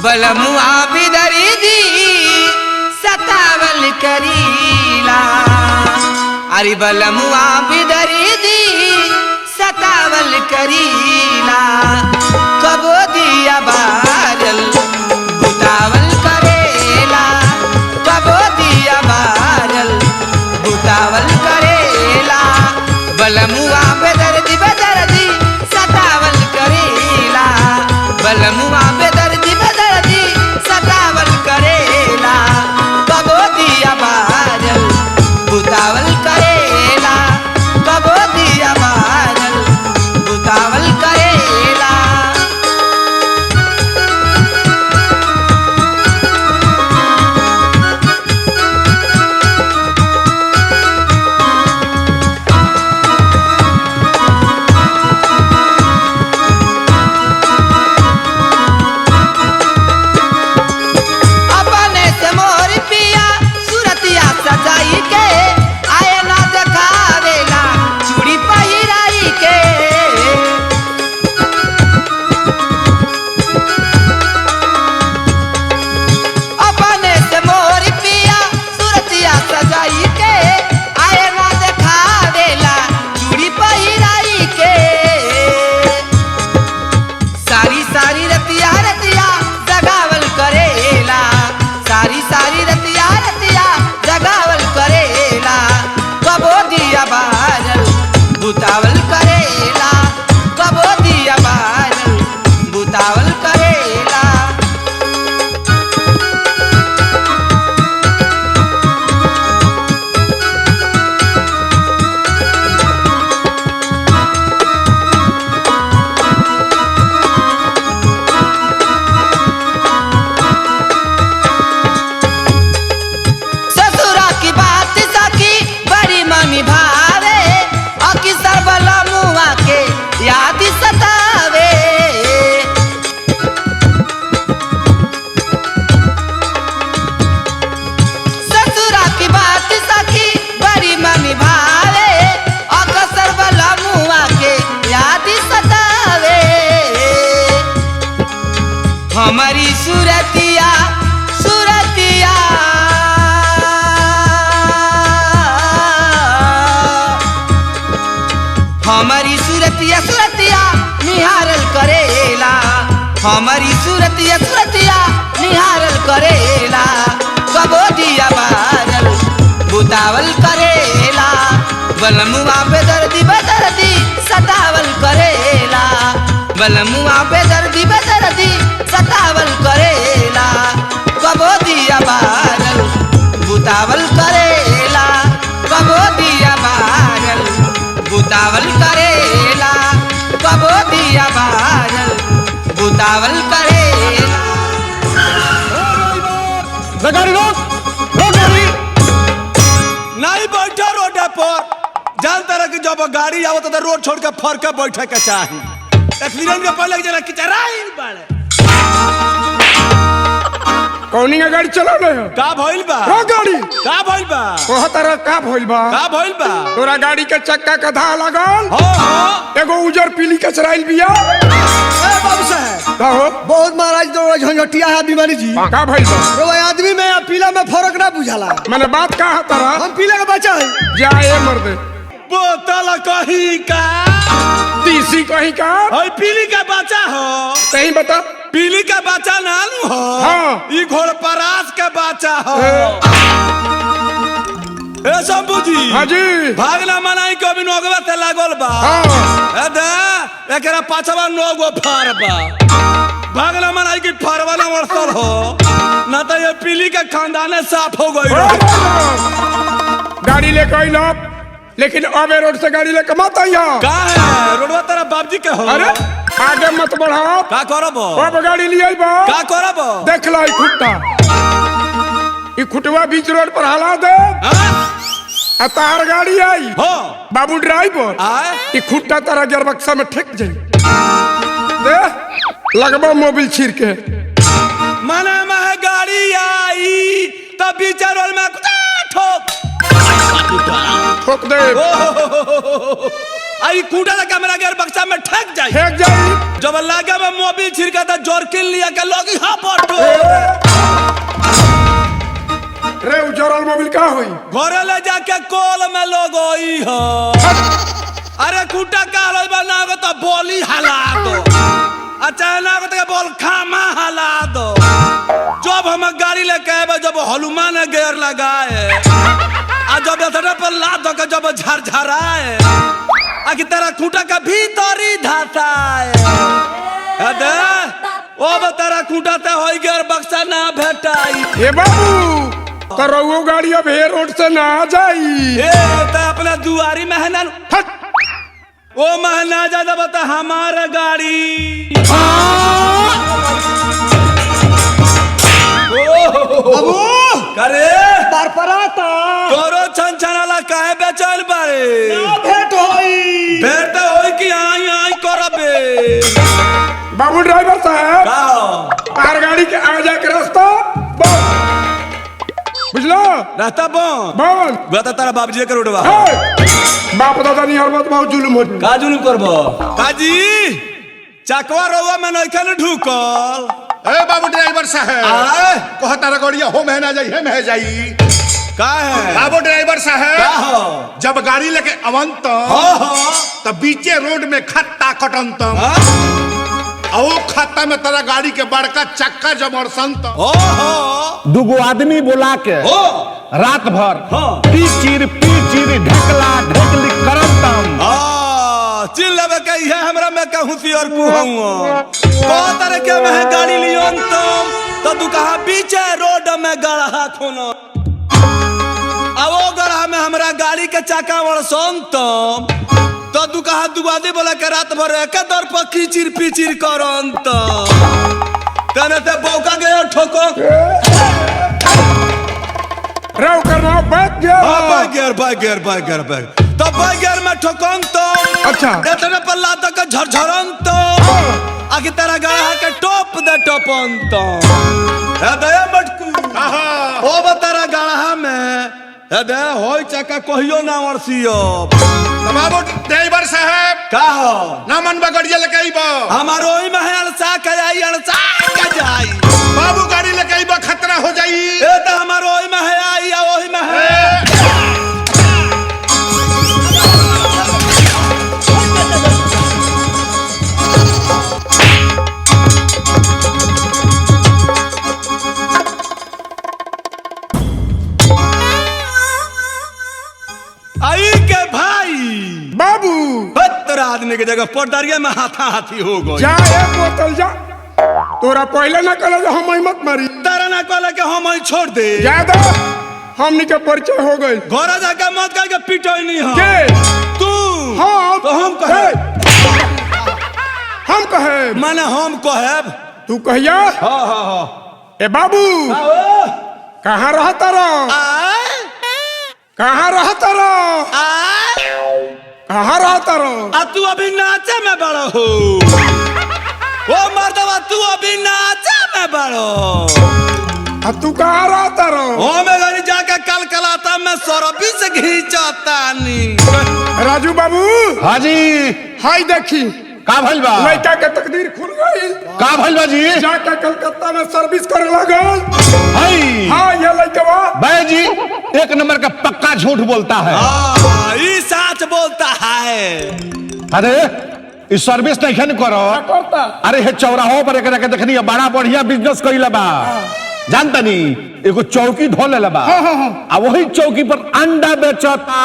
बलमुआ बिदरी दी सतावल करीला। अरे बलमुआ बिदरी दी सतावल करीला। कबो दिया बारल बुतावल करेला। कबो दिया बारल बुतावल करेला। बलमुआ बेदर्दी बेदर्दी सतावल करेला। बलमुआ बेदर्दी बेदर्दी सतावल करेला। कबो दिया बारल बुतावल करेला। कबो दिया बारल बुतावल करेला। अपने से मोर पिया सुरतिया सजाई के आए ना देखावेला चूड़ी पहिराई के। अपने से मोर पिया सुरतिया सजाई के आए ना देखावेला चूड़ी पहिराई के। सारी सारी रतिया रतिया जगावल करेला। सारी सारी रतिया रतिया जगावल करेला। कबो दिया बारल बुतावल करेला। कबो दिया बारल बुतावल करेला। ससुरा की बात सखी बड़ी मनी भावे अकी सरबला मुआ के याद सतावे। ससुरा की बात सखी बड़ी मनी भावे अकी सरबला मुआ के याद सतावे। हमारी सूरतिया सूरतिया हमारी सूरतिया सूरतिया निहारल करेला। हमारी सूरतिया सूरतिया निहारल करेला। कबो दिया बारल बुतावल करेला। बलमुआ बेदर्दी बेदर्दी सतावल करेला। बलमुआ बेदर्दी बेदर्दी सतावल करेला। कबो दिया बारल बुतावल करेला। कबो दिया बारल बुतावल करेला। कबो दिया बारल बुतावल करेला। गाड़ी रोक गाड़ी नहीं बैठा रोड पर। जान तरह की जब गाड़ी आवत तो रोड छोड़ के फर के बैठे के चाही। एक्सीडेंट के पहले जना किचराइन बाड़े। कौनी का गाड़ी चला रहे हो? का भइल बा? रो गाड़ी का भइल बा? ओह तरह का भइल बा? का भइल बा? तोरा गाड़ी के चक्का का धा लगल। हो हो एगो उजर पीली कचराइल बिया। ए बाबू साहब का हो? बहुत महाराज तो झंझटिया है बीमारी जी। का भइल बा? रो आदमी में या पीला में फर्क ना बुझाला। मैंने बात का है तारा? हम पीला का बच्चा है। जाए मर्दे बोतल कहीं का तीसी कहीं का हई पीली का बच्चा हो। कहीं बता। पीली का बच्चा नानू हो। हाँ। ई घोड़ परास के बच्चा हो। ए शंभू जी। हाँ जी। भागना मनाई के अभी नोगवा ते लागल बा। हाँ। ए दे एकरा पाछवा नोगो फार बा। भागना मनाई की फारवा ना वर्षल हो ना तो ये पीली का खानदाने साफ हो गई। गाड़ी लेके आई ना लेकिन अब रोड से गाड़ी लेके मत आई। का है रोडवा तेरा बाबजी के हो। अरे आगे मत बढ़ाओ। का करबो? अब गाड़ी ले आई बा। का करबो? देख ला खुट्टा ई खुटवा बीच रोड पर हला दे। हां तार गाड़ी आई हो बाबू ड्राइवर आए ई खुट्टा तारा गियरबक्सा में ठेक जाई। दे लगबा मोबिल छीर के मने में गाड़ी आई तब बीच रोड में ठोक ठोक दे। आई कूड़ा लगा मेरा गेर बक्सा में ठेक जाई फेंक जाई। जब लागे में मोबिल छिड़का था जोरकिन लिया के लोग यहाँ पटो रे उजरल मोबिल का होई? घरे ले जाके कोल में लोग होई हो। अरे कूटा का हलई बना को तो बोली हला दो, अच्छा ना को तो बोल खामा हला दो। जब हम गाड़ी लेके आए जब हनुमान गेर लगाए आ जब इधर पर लाद के जब झरझराए आखि तेरा खूंटा का भीतर ही धाता है दे ओ तेरा खूंटा ते होई गेर बक्सा ना भेटाई। ए बाबू तो रउओ गाड़ी अब हे रोड से ना जाई। ए ते अपना दुआरी महना ओ महना ज्यादा बता हमारा गाड़ी बाबू करे पर पराता तोरो छनछनाला काहे बेचैन बारे ना भेट होई। भेट तो होई कि आई आई करबे। बाबू ड्राइवर साहब का तार गाड़ी के आ जा के रास्ता बंद, बुझलो? रास्ता बंद बंद बता तारा बाबूजी के रोडवा बाप दादा नहीं हर बात बहुत जुलुम होती। का जुलुम करबो काजी चकवा रोवा में नइखन ढुकल। ए बाबू ड्राइवर साहब आए कहता रगड़िया हो महना जाई है मह जाई का है बाबू ड्राइवर का साहब हो जब गाड़ी लेके अवंत हो तो बीचे रोड में खत्ता कटंतम हाँ? ओ खत्ता में तेरा गाड़ी के बड़का चक्का जमर संत हो दुगो आदमी बुला के हो रात भर हाँ। पीचिर ढेकला ढेकली करतम। चिल लबे के ये हमरा में कहूसी और कुहूं को तरह के में गाड़ी लियोन तो तू कहा बीचे रोड में गढ़ा खोनो अब वो गढ़ा में हमरा गाड़ी के चाका वड़ सोनतम तो तू कहा दुआदी बोला के रात भर एक दर पर कीचिर पीचिर करंत तने ते बौका गयो ठोको राव करना बैठ गया बैग तो बैगर में ठोकन तो अच्छा इतने पर लाद के झरझरन तो आखिर तेरा गड़ा के टोप दे टोपन तो दया मटकू ओ बतरा गड़ा में दे होई चका कहियो ना वर्षियो बाबू ड्राइवर साहब का हो ना मन बगड़िया लेके आइबो हमारो ओई में अलसा के आई अलसा के जाई बाबू गाड़ी लेके आइबो खतरा हो जाई ए त हमारो ओई में है आई या ओही में है आई के भाई बाबू बत्तर आदमी के जगह पटदारिया में हाथा हाथी हो गई जा एक बोतल जा तोरा पहले ना कल हम मत मारी तारा ना कहला के हम ही छोड़ दे ज्यादा हमनी के परिचय हो गई घर जाके मत कह के पिटोई नहीं हो के तू हाँ तो हम कहे हम कहे माने हम कहेब तू कहिया हाँ हाँ हाँ ए बाबू आओ कहाँ रहता रहो आए कहाँ रहता रहो आए कहाँ रहता रहो आ तू अभी नाचे में बड़ो हो ओ मर्दवा तू अभी नाचे में बड़ो आ तू कहाँ रहता रहो ओ मैं घरी जाके कल कलाता में सौरभी से घींचता नहीं राजू बाबू हाजी हाय देखी का भइल बा लड़का के तकदीर खुल गई का भइल बा जी जाके कलकत्ता में सर्विस करे लगल हई हाँ ये लड़का भाई जी एक नंबर का पक्का झूठ बोलता है ये सच बोलता है अरे इस सर्विस नहीं खन करो करता अरे हे चौराहों पर एक रखे देखनी बड़ा बढ़िया बिजनेस कइला बा जानता नी एगो चौकी धो ले बा आ वही चौकी पर अंडा बेचता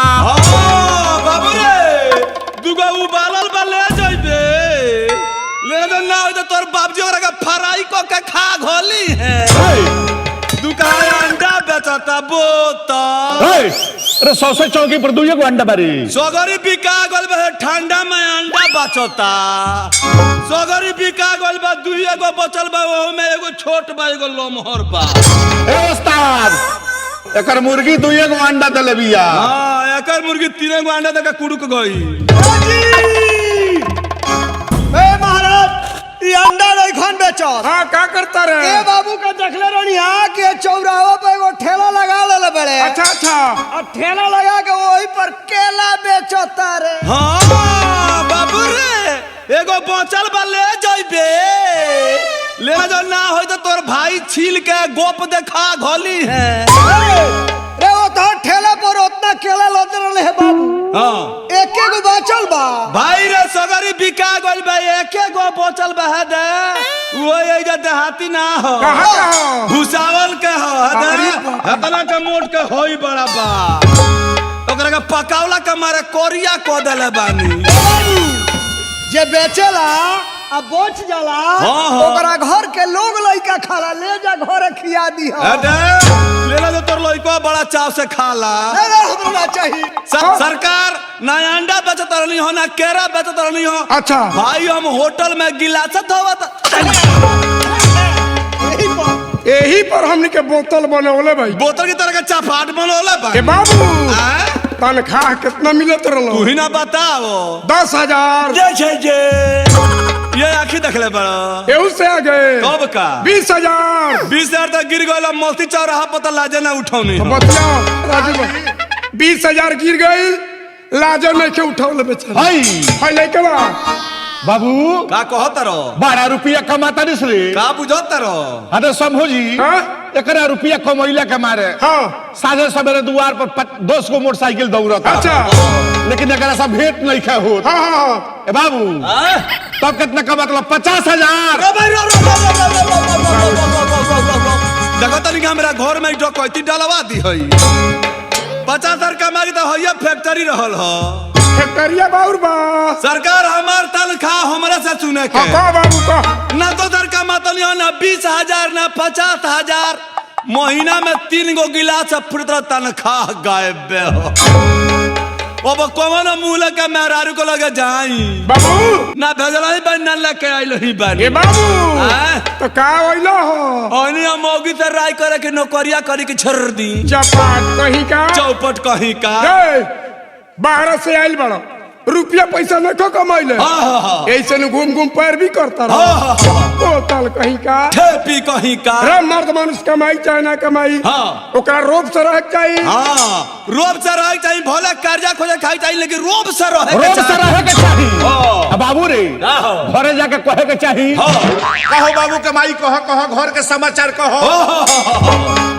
बाबू रे दुगो उबालल बा ले जाइबे ले दे ना हो तो तोर बाबजी ओकरा के फ्राई को के खा घोली है दुकान अंडा बेचता बोतल अरे 100 चौकी पर दुइये गो अंडा बारी सोगरी बिका गल बा ठंडा में अंडा बचता सोगरी बिका गल बा दुइये गो बचल बा ओहो में एगो छोट बा एगो लमहर बा ए उस्ताद एकर मुर्गी दुइये गो अंडा देले बिया हां एकर मुर्गी तीने गो अंडा दे के कुड़ुक गई ए महाराज ये अंडा नहीं खान बेचत हाँ क्या करता ए रहे बाबू का देखले रहनी हां के चौराहा पे एगो ठेला लगा ले बड़े अच्छा अच्छा और ठेला लगा के वही पर केला बेचता रे हाँ एगो बचल बा ले जइबे लेना जो ना होई तो तोर भाई छील के गोप देखा घोली है। रे वो तो ठेला पर उतना केला लोदे रहले है बाबू। हाँ एके गो बचल बा भाई रे सगरी बिका गइल बा एके गो बचल बा है दे वो एजा देहाती ना हो कहाँ भुसावल के हो है हतना के मोट के होई बड़ा बा ओकरा के पकावला के मारे कोरिया को देले बानी। जे बेचेला अब बोच जाला हाँ। ओकरा घर के लोग लइका खाला ले जा घर खिया दी हो। अरे लेला जो तोर लइका बड़ा चाव से खाला। अरे हमरा चाहिए सरकार ना अंडा बेचत रहनी हो ना केरा बेचत रहनी हो। अच्छा भाई हम होटल में गिलास धोवत यही पर हमने के बोतल बनौले भाई बोतल की तरह का चपाट बनौले ए भाई। बाबू तनख्वाह कितना मिलत तू रहो? ही ना बताओ 10,000 ये आखी देखले बड़ा एहू से आ गए कब का 20,000 20,000 तक गिर गया मोती चौराहा पता लाजे ना उठौनी हो। बतिया राजू 20,000 गिर गई लाजो नहीं के उठाओ बेचारा हाय लेके बा बाबू का कहत रो 12 रुपया कमाता निस रे का बुझत रो अरे समझो जी हाँ? एकरा रुपया कमैला के मारे हाँ साझे सवेरे द्वार पर 10 गो मोटरसाइकिल दौड़ता अच्छा लेकिन एकरा सब भेंट नहीं खा होत। हाँ हाँ ए बाबू तब कितना कमा मतलब 50,000 देखो तनी हमरा घर में डकैती डलवा दी हई 50,000 कमा के तो हइया फैक्ट्री रहल हो। फैक्ट्रिया बाउर बा सरकार हमार तनख्वाह हमरा से सुने के का बाबू का ना तो दर का मतनी हो ना 20,000 ना 50,000 महीना में 3 गो गिलास फुट तनख्वाह गायब बे हो। अब कौन मूल के मेहरारू को लगे जाई बाबू ना भेजल ही बन ना लेके आइल ही बन ए बाबू हैं? तो का होइलो हो ओनी हम मौगी से राय करे के नौकरिया करे के छोड़ दी चपाट कहीं का चौपट कहीं का। ए, बाहर से आइल बड़ा रुपया पैसा न को कमाइले ऐसे न घूम घूम पैर भी करता रहा बोतल कहीं का ठेपी कहीं का। रे मर्द मानुष कमाई चाहे ना कमाई हाँ। ओकरा रोब से रह चाहिए हाँ रोब से रहे चाहिए भले कर्जा खोजे खाई चाहिए लेकिन रोब से रहे रोज से रहे के चाही हाँ। बाबू रे घरे जाके कहे के चाही कहो बाबू कमाई कहो कहो घर के समाचार कहो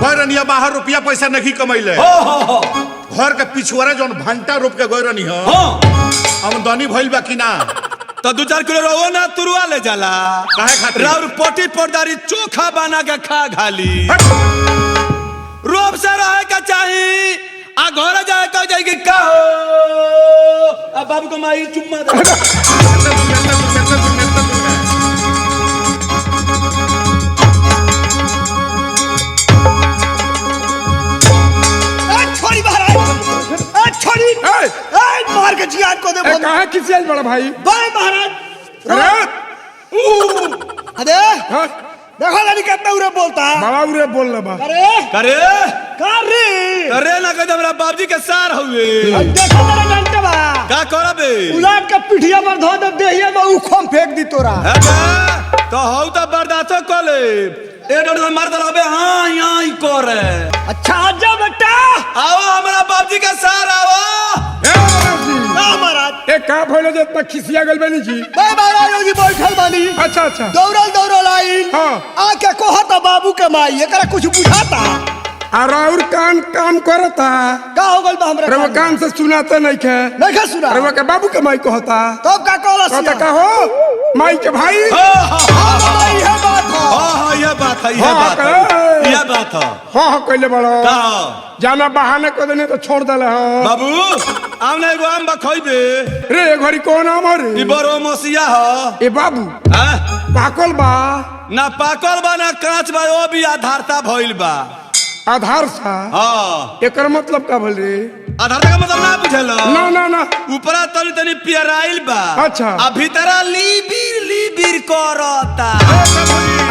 गैरनिया बाहर रुपया पैसा नहीं कमैले घर के पिछुआरा जोन भंटा रोप के गैरनी हो आमदनी भइल बा कि ना तो 2-4 किलो रहो ना तुरुआ ले जाला काहे खातिर राउर पोटी पोटदारी चोखा बना के खा घाली रोब से रहे का चाही आ घर जाए कह जाए कि का हो अब बाबू को माई चुम्मा दे छोड़ी महाराज छोड़ी मार के जियान को दे कहा किसी आइल बड़ा भाई भाई महाराज अरे अरे हाँ? देखो लड़ी कितना उरे बोलता है। बड़ा उरे बोल रहा बा अरे करे करे करे ना कह हमरा बाबूजी के सार हुए देखो तेरा डंटे बा का करबे उलाट के पिठिया पर धो दे देहिया में उखम फेंक दी तोरा है बा तो हौ तो बर्दाश्त कर ले ए डर मार दलबे हां यहां ही करे। अच्छा आजा बेटा आओ हमरा बाबूजी के सार आओ ना महाराज एक का भइलो जे इतना खिसिया गल बनी जी भाई महाराज जी बैठल बानी अच्छा अच्छा दौड़ल आई हाँ। आके कहता बाबू के माई एकरा कुछ बुझाता और और कान काम करता का हो गइल बा हमरा रे वो कान से सुनाते नहीं खे नहीं खा सुना रे वो के बाबू के माई कहता तब का कहला कहता का हो माई के भाई भाई है बात हो हां ये बात है हाँ, करे। ये बात है हाँ हाँ कहले बड़ो का जाना बहाने को देने तो छोड़ दले हाँ बाबू आमने एगो आम बखइबे रे ये घड़ी कौन आम हो ई रे बरो मसिया ह ए बाबू हैं? पाकल बा ना पाकल बा ना कांच बा ओ भी आधारता भइल बा आधार सा हाँ एकर मतलब का बोल रे आधारता का मतलब ना बुझल ना ना ना ऊपरा तनी तनी पियराइल बा अच्छा। आ भीतरा लीबिर करता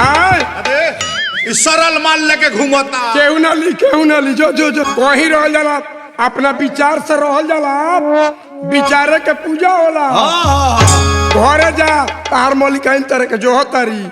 आय अरे ई सरल माल लेके घूमता केहू ना ली जो जो जो वही रहल जाला अपना विचार से रहल जाला विचारे के पूजा होला हाँ घरे जा तार मलिकाइन तरह के जो होता रही